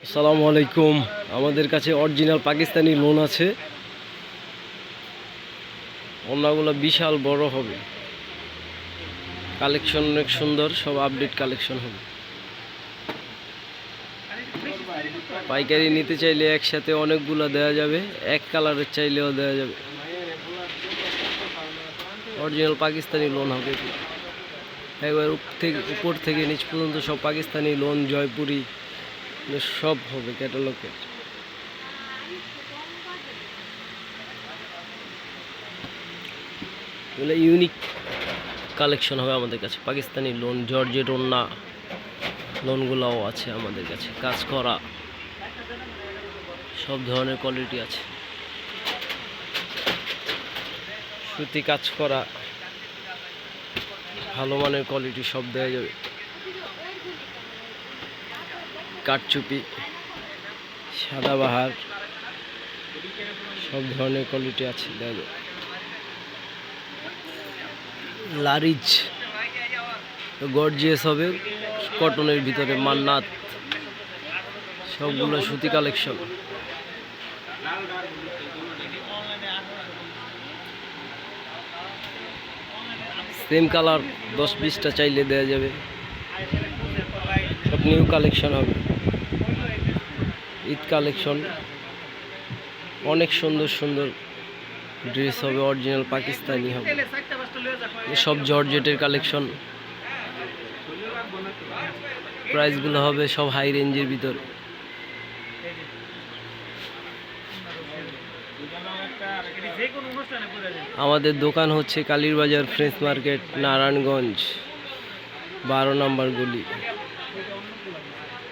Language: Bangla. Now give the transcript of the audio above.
আসসালামু আলাইকুম। আমাদের কাছে অরিজিনাল পাকিস্তানি লোন আছে। ওনাগুলো বিশাল বড় হবে, কালেকশন অনেক সুন্দর, সব আপডেট কালেকশন হবে। পাইকারি নিতে চাইলে একসাথে অনেকগুলো দেওয়া যাবে, এক কালারের চাইলেও দেওয়া যাবে। অরিজিনাল পাকিস্তানি লোন হবে, একবার উপর থেকে নিচ পর্যন্ত সব পাকিস্তানি লোন, জয়পুরি সব হবে ক্যাটালগের। এগুলো ইউনিক কালেকশন হবে আমাদের কাছে। পাকিস্তানি লোন, জর্জেট ওন্না লোনগুলোও আছে আমাদের কাছে, কাজ করা সব ধরনের কোয়ালিটি আছে। সুতি কাজ করা ভালো মানের কোয়ালিটি সব দেওয়া যাবে। কাঠচুপি, সাদাবাহার সব ধরনের কোয়ালিটি আছে দেওয়া যাবে। লারিজ গর্জিয়াস হবে, কটনের ভিতরে মান্নাত, সবগুলো সুতি কালেকশন। সেম কালার 10-20টা চাইলে দেওয়া যাবে, সব নিউ কালেকশন হবে। ঈদ কালেকশন, অনেক সুন্দর সুন্দর ড্রেস হবে, অরিজিনাল পাকিস্তানি হবে, সব জর্জেটের কালেকশন। প্রাইসগুলো হবে সব হাই রেঞ্জের ভিতরে। আমাদের দোকান হচ্ছে কালীর বাজার ফ্রেশ মার্কেট, নারায়ণগঞ্জ 12 নম্বর গলি।